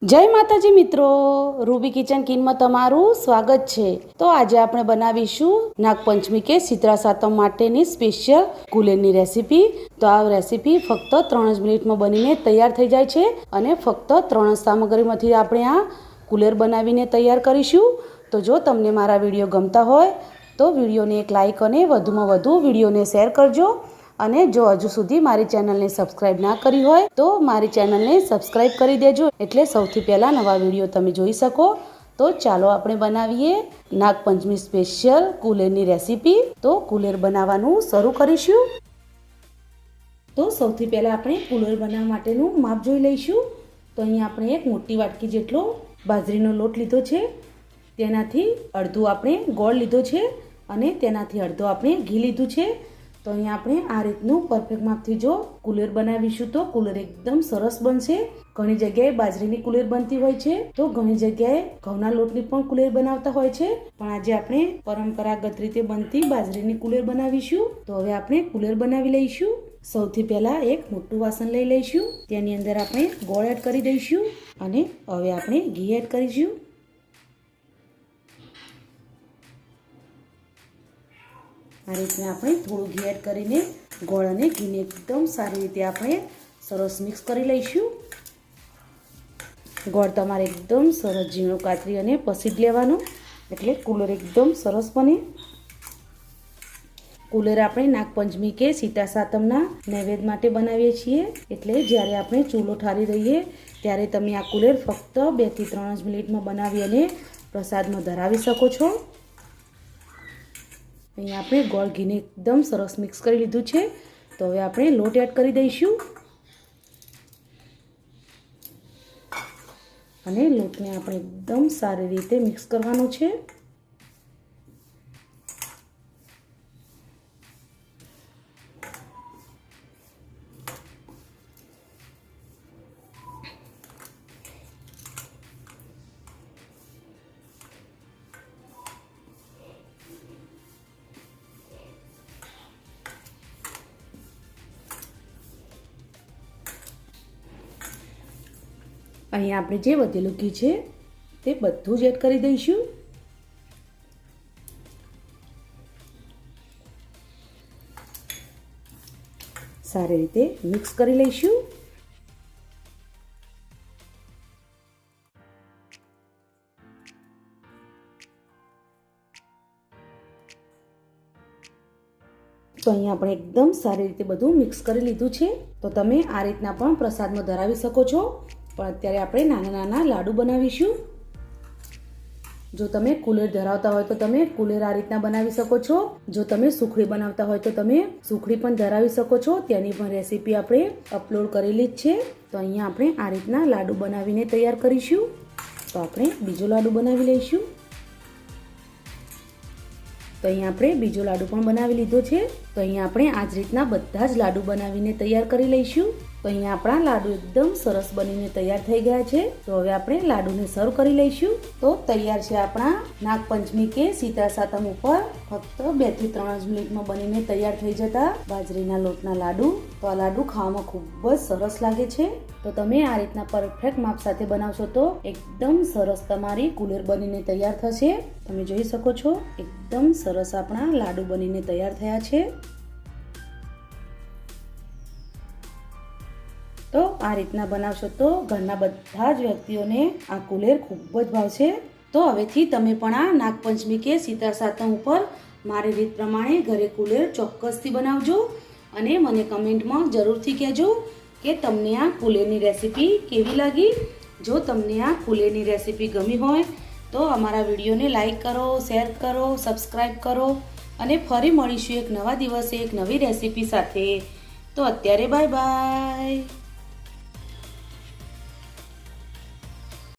જય માતાજી મિત્રો, રૂબી કિચન કિનમાં તમારું સ્વાગત છે। તો આજે આપણે બનાવીશું નાગપંચમી કે શીતળા સાતમ માટેની સ્પેશિયલ કુલેરની રેસીપી। તો આ રેસીપી ફક્ત 3 જ મિનિટમાં બનીને તૈયાર થઈ જાય છે અને ફક્ત 3 જ સામગ્રીમાંથી આપણે આ કુલેર બનાવીને તૈયાર કરીશું। તો જો તમને મારા વિડીયો ગમતા હોય તો વિડીયોને એક લાઈક અને વધુમાં વધુ વિડીયોને શેર કરજો। અને જો હજુ સુધી મારી ચેનલને સબસ્ક્રાઇબ ના કરી હોય તો મારી ચેનલને સબસ્ક્રાઇબ કરી દેજો, એટલે સૌથી પહેલાં નવા વિડીયો તમે જોઈ શકો। તો ચાલો આપણે બનાવીએ નાગપંચમી સ્પેશિયલ કુલેરની રેસીપી। તો કુલેર બનાવવાનું શરૂ કરીશું। તો સૌથી પહેલાં આપણે કુલેર બનાવવા માટેનું માપ જોઈ લઈશું। તો અહીંયા આપણે એક મોટી વાટકી જેટલો બાજરીનો લોટ લીધો છે, તેનાથી અડધું આપણે ગોળ લીધો છે અને તેનાથી અડધો આપણે ઘી લીધું છે। તો અહીંયા આપણે આ રીતનું પરફેક્ટ માપથી જો કુલેર બનાવીશું તો કુલેર એકદમ સરસ બનશે। ઘણી જગ્યાએ બાજરીની કુલેર બનતી હોય છે, તો ઘણી જગ્યાએ ઘઉંના લોટની પણ કુલેર બનાવતા હોય છે, પણ આજે આપણે પરંપરાગત રીતે બનતી બાજરીની કુલેર બનાવીશું। તો હવે આપણે કુલેર બનાવી લઈશું। સૌથી પહેલા એક મોટું વાસણ લઈ લઈશું, તેની અંદર આપણે ગોળ એડ કરી દઈશું અને હવે આપણે ઘી એડ કરીશું। આ રીતના આપણે થોડું ઘી એડ કરીને ગોળ અને ઘીને એકદમ સારી રીતે આપણે સરસ મિક્સ કરી લઈશું। ગોળ તમારે એકદમ સરસ ઝીણો કાતરી અને પસી જ લેવાનો, એટલે કુલેર એકદમ સરસ બને। કુલેર આપણે નાગપંચમી કે શીતળા સાતમના નૈવેદ્ય માટે બનાવીએ છીએ, એટલે જ્યારે આપણે ચૂલો ઠારી રહીએ ત્યારે તમે આ કુલેર ફક્ત 2 થી 3 જ મિનિટમાં બનાવી અને પ્રસાદમાં ધરાવી શકો છો। અહીંયા આપણે ગોળ ઘીને એકદમ સરસ મિક્સ કરી લીધું છે। તો હવે આપણે લોટ એડ કરી દઈશું અને લોટને આપણે એકદમ સારી રીતે મિક્સ કરવાનો છે। અહીંયા આપણે જે વધેલું ઘી છે તે બધું જ એડ કરી દઈશું। સારી રીતે મિક્સ કરી લઈશું। તો અહીંયા આપણે એકદમ સારી રીતે બધું મિક્સ કરી લીધું છે। તો તમે આ રીતના પણ પ્રસાદમાં ધરાવી શકો છો, પણ અત્યારે આપણે નાના નાના લાડુ બનાવીશું। જો તમે કુલેર ધરાવતા હોય તો તમે કુલેર આ રીતના બનાવી શકો છો। જો તમે સુખડી બનાવતા હોય તો તમે સુખડી પણ ધરાવી શકો છો, તેની પણ રેસીપી આપણે અપલોડ કરેલી જ છે। તો અહીંયા આપણે આ રીતના લાડુ બનાવીને તૈયાર કરીશું। તો આપણે બીજો લાડુ બનાવી લઈશું। તો અહીંયા આપણે બીજો લાડુ પણ બનાવી લીધો છે। તો અહીંયા આપણે આ જ રીતના બધા જ લાડુ બનાવીને તૈયાર કરી લઈશું। તો અહીંયા આપણા લાડુ એકદમ સરસ બનીને તૈયાર થઈ ગયા છે। તો હવે આપણે લાડુને સર્વ કરી લઈશું। તો તૈયાર છે આપણા નાગપંચમી કે શીતળા સાતમ ઉપર ફક્ત 2 થી 3 જ મિનિટમાં બનીને તૈયાર થઈ જતા બાજરીના લોટના લાડુ। તો આ લાડુ ખાવામાં ખૂબ જ સરસ લાગે છે। તો તમે આ રીતના પરફેક્ટ માપ સાથે બનાવશો તો એકદમ સરસ તમારી કુલેર બનીને તૈયાર થશે। તમે જોઈ શકો છો એકદમ સરસ આપણા લાડુ બનીને તૈયાર થયા છે। તો આ રીતના બનાવશો તો ઘરના બધા જ વ્યક્તિઓને આ કુલેર ખૂબ જ ભાવશે। તો હવેથી તમે પણ આ નાગપંચમી કે શીતળા સાતમ ઉપર મારી રીત પ્રમાણે ઘરે કુલેર ચોક્કસથી બનાવજો અને મને કમેન્ટમાં જરૂરથી કહેજો કે તમને આ કુલેરની રેસીપી કેવી લાગી। જો તમને આ કુલેરની રેસીપી ગમી હોય તો અમારા વિડીયોને લાઈક કરો, શેર કરો, સબસ્ક્રાઈબ કરો અને ફરી મળીશું એક નવા દિવસે એક નવી રેસીપી સાથે। તો અત્યારે બાય બાય।